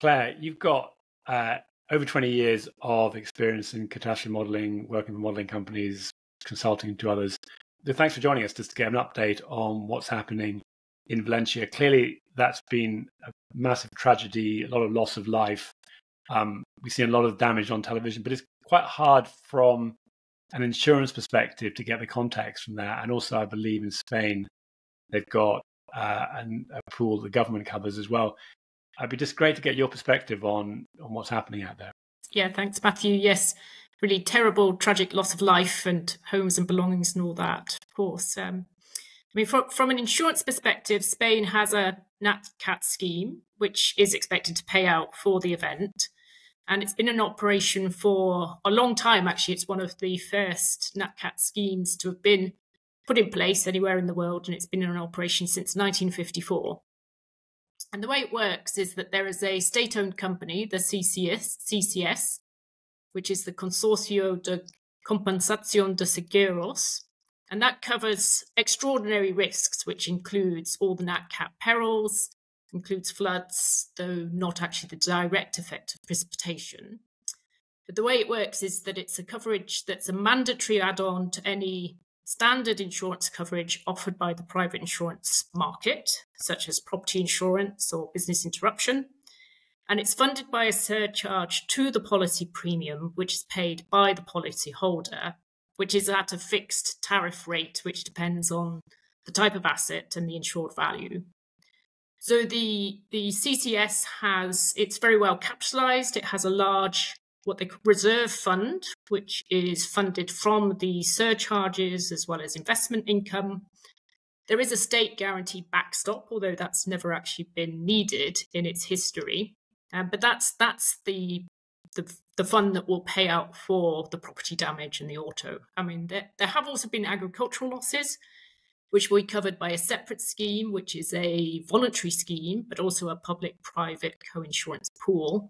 Claire, you've got over 20 years of experience in catastrophe modelling, working for modelling companies, consulting to others. So thanks for joining us just to get an update on what's happening in Valencia. Clearly, that's been a massive tragedy, a lot of loss of life. We've seen a lot of damage on television, but it's quite hard from an insurance perspective to get the context from that. And also, I believe in Spain, they've got a pool the government covers as well. It'd be just great to get your perspective on what's happening out there. Yeah, thanks, Matthew. Yes, really terrible, tragic loss of life and homes and belongings and all that, of course. I mean, from an insurance perspective, Spain has a NatCat scheme, which is expected to pay out for the event. And it's been in operation for a long time, actually. It's one of the first NatCat schemes to have been put in place anywhere in the world, and it's been in operation since 1954. And the way it works is that there is a state-owned company, the CCS, which is the Consorcio de Compensación de Seguros, and that covers extraordinary risks, which includes all the NatCat perils, includes floods, though not actually the direct effect of precipitation. But the way it works is that it's a coverage that's a mandatory add-on to any standard insurance coverage offered by the private insurance market, such as property insurance or business interruption. And it's funded by a surcharge to the policy premium, which is paid by the policy holder, which is at a fixed tariff rate, which depends on the type of asset and the insured value. So the CCS it's very well capitalized. It has a large, what they call reserve fund, which is funded from the surcharges as well as investment income. There is a state guaranteed backstop, although that's never actually been needed in its history. But that's the fund that will pay out for the property damage and the auto. I mean, there have also been agricultural losses, which will be covered by a separate scheme, which is a voluntary scheme, but also a public-private co-insurance pool.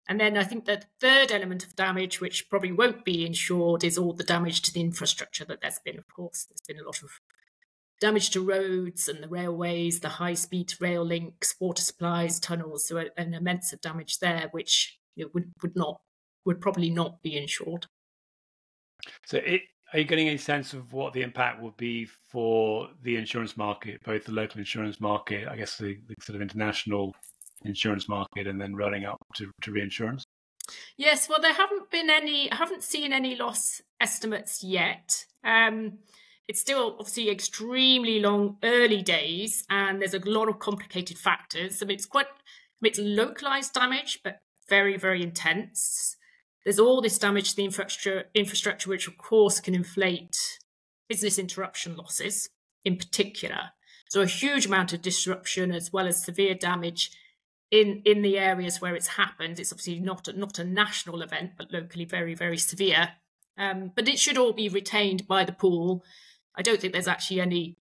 And then I think the third element of damage, which probably won't be insured, is all the damage to the infrastructure that there's been. Of course, there's been a lot of damage to roads and the railways, the high-speed rail links, water supplies, tunnels, so an immense of damage there, which would probably not be insured. So are you getting any sense of what the impact would be for the insurance market, both the local insurance market, I guess the sort of international insurance market, and then rolling up to reinsurance? Yes, well, I haven't seen any loss estimates yet. It's still obviously extremely long, early days, and there's a lot of complicated factors. I mean, it's localized damage, but very, very intense. There's all this damage to the infrastructure, which of course can inflate business interruption losses in particular. So a huge amount of disruption as well as severe damage in the areas where it's happened. It's obviously not a national event, but locally very, very severe. But it should all be retained by the pool. I don't think there's actually any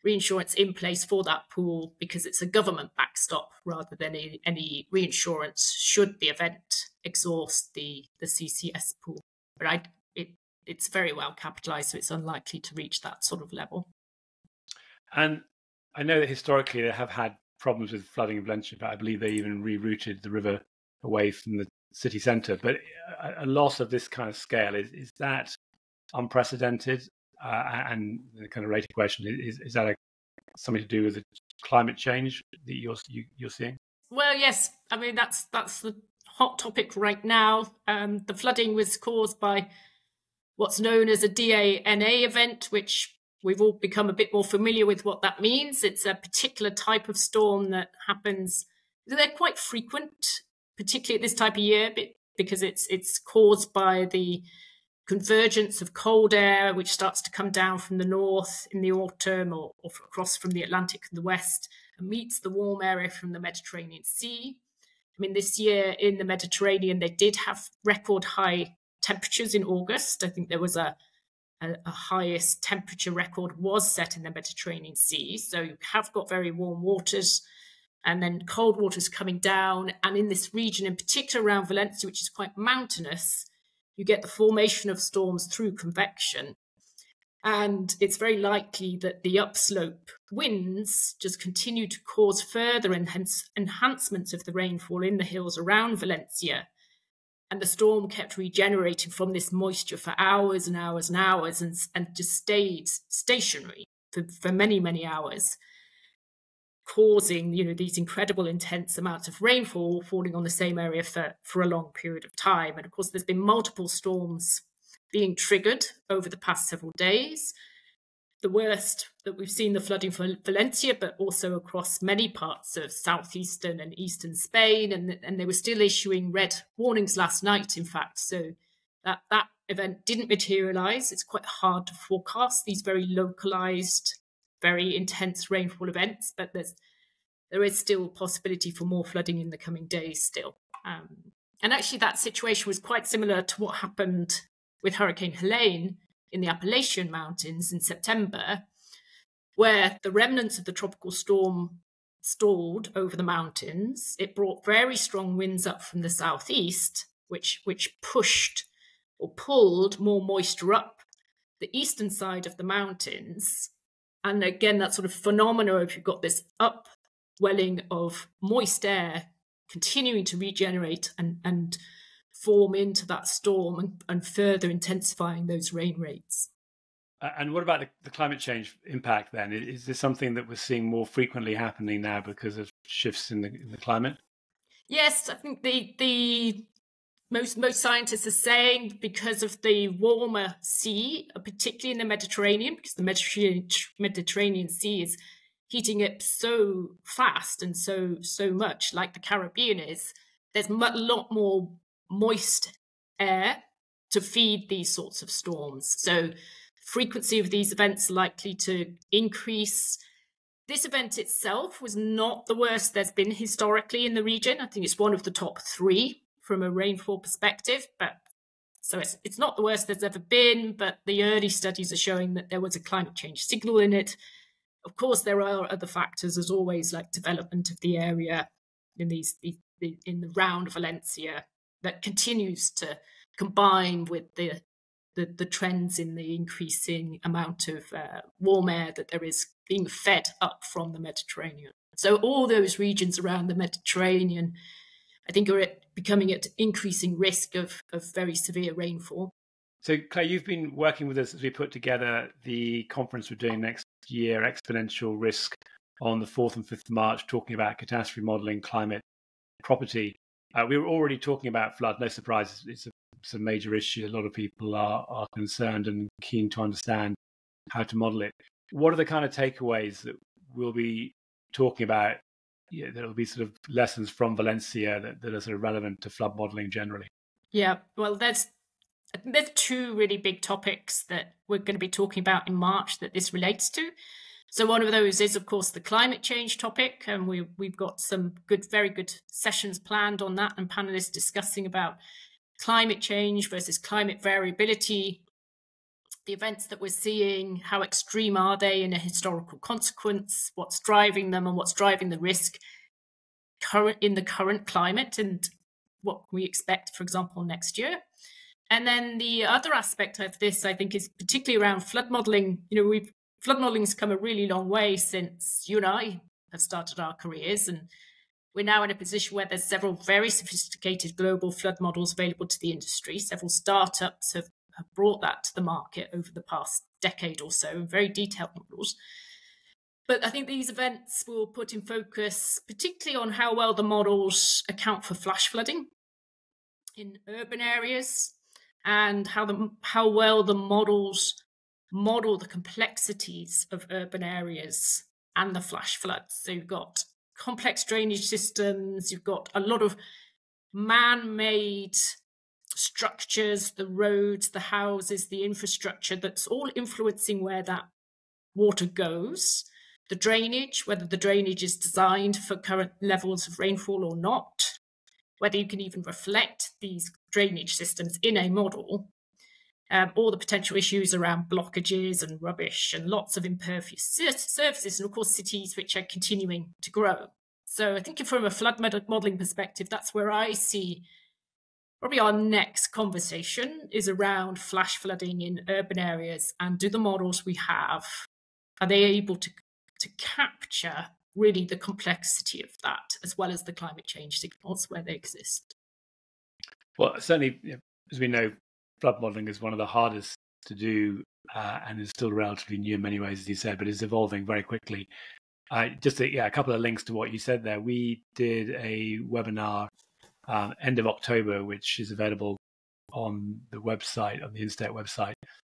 reinsurance in place for that pool because it's a government backstop rather than any reinsurance should the event exhaust the CCS pool. But it's very well capitalized, so it's unlikely to reach that sort of level. And I know that historically they have had problems with flooding in Valencia, but I believe they even rerouted the river away from the city centre. But a loss of this kind of scale, is that unprecedented? And the kind of related question is that something to do with the climate change that you're seeing? Well, yes. I mean, that's the hot topic right now. The flooding was caused by what's known as a DANA event, which we've all become a bit more familiar with what that means. It's a particular type of storm that happens. They're quite frequent, particularly at this type of year, because it's caused by the convergence of cold air, which starts to come down from the north in the autumn or across from the Atlantic in the west and meets the warm area from the Mediterranean Sea. I mean, this year in the Mediterranean, they did have record high temperatures in August. I think there was a highest temperature record was set in the Mediterranean Sea. So you have got very warm waters and then cold waters coming down. And in this region, in particular around Valencia, which is quite mountainous, you get the formation of storms through convection. And it's very likely that the upslope winds just continue to cause further enhancements of the rainfall in the hills around Valencia. And the storm kept regenerating from this moisture for hours and hours and hours, and just stayed stationary for many, many hours, causing, these incredible intense amounts of rainfall falling on the same area for a long period of time. And of course, there's been multiple storms being triggered over the past several days. The worst that we've seen, the flooding for Valencia, but also across many parts of southeastern and eastern Spain. And they were still issuing red warnings last night, in fact. So that event didn't materialize. It's quite hard to forecast these very localized, very intense rainfall events, but there is still a possibility for more flooding in the coming days still. And actually that situation was quite similar to what happened with Hurricane Helene in the Appalachian Mountains in September, where the remnants of the tropical storm stalled over the mountains. It brought very strong winds up from the southeast, which pushed or pulled more moisture up the eastern side of the mountains. And again, that sort of phenomena of you've got this upwelling of moist air continuing to regenerate and form into that storm and further intensifying those rain rates. And what about the climate change impact then? Is this something that we're seeing more frequently happening now because of shifts in the climate? Yes, I think the most scientists are saying because of the warmer sea, particularly in the Mediterranean, because the Mediterranean Sea is heating up so fast and so much, like the Caribbean is, there's a lot more moist air to feed these sorts of storms. So frequency of these events likely to increase. This event itself was not the worst there's been historically in the region. I think it's one of the top 3 from a rainfall perspective, but so it's not the worst there's ever been, but the early studies are showing that there was a climate change signal in it. Of course, there are other factors, as always, like development of the area in in the round Valencia, that continues to combine with the trends in the increasing amount of warm air that there is being fed up from the Mediterranean. So all those regions around the Mediterranean, I think, are becoming at increasing risk of very severe rainfall. So Claire, you've been working with us as we put together the conference we're doing next year, Exponential Risk, on the 4th and 5th of March, talking about catastrophe modelling, climate, property. We were already talking about flood. No surprise, it's a major issue. A lot of people are concerned and keen to understand how to model it. What are the kind of takeaways that we'll be talking about? That'll be sort of lessons from Valencia that are sort of relevant to flood modelling generally. Yeah, well, there's 2 really big topics that we're going to be talking about in March that this relates to. So one of those is, of course, the climate change topic, and we've got some very good sessions planned on that, and panelists discussing about climate change versus climate variability, the events that we're seeing, how extreme are they in a historical consequence, what's driving them and what's driving the risk in the current climate, and what we expect, for example, next year. And then the other aspect of this, I think, is particularly around flood modelling. Flood modelling has come a really long way since you and I have started our careers, and we're now in a position where there's several very sophisticated global flood models available to the industry. Several startups have brought that to the market over the past decade or so, very detailed models. But I think these events will put in focus particularly on how well the models account for flash flooding in urban areas, and how well the models model the complexities of urban areas and the flash floods. So you've got complex drainage systems, you've got a lot of man-made structures, the roads, the houses, the infrastructure, that's all influencing where that water goes. The drainage, whether the drainage is designed for current levels of rainfall or not, whether you can even reflect these drainage systems in a model, all the potential issues around blockages and rubbish and lots of impervious surfaces, and of course cities which are continuing to grow. So I think from a flood modelling perspective, that's where I see Probably our next conversation is around flash flooding in urban areas, and do the models we have, are they able to capture really the complexity of that, as well as the climate change signals where they exist? Well, certainly, as we know, flood modelling is one of the hardest to do and is still relatively new in many ways, as you said, but is evolving very quickly. Just a couple of links to what you said there. We did a webinar end of October, which is available on the website, on the Instate website,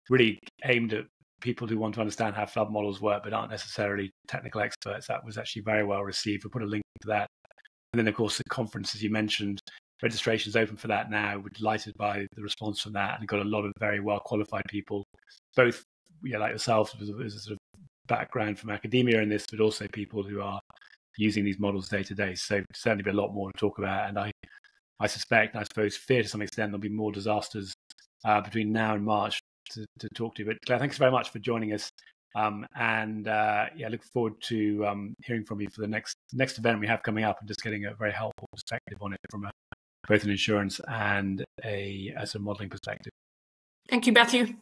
really aimed at people who want to understand how flood models work but aren't necessarily technical experts. That was actually very well received. We'll put a link to that. And then, of course, the conference, as you mentioned, registration is open for that now. We're delighted by the response from that, and got a lot of very well qualified people, both like yourself, with a sort of background from academia in this, but also people who are using these models day to day. So certainly be a lot more to talk about. And I suspect, and I suppose fear to some extent, there'll be more disasters between now and March to talk to. But Claire, thanks very much for joining us. Look forward to hearing from you for the next event we have coming up, and just getting a very helpful perspective on it from both an insurance and a modelling perspective. Thank you, Matthew.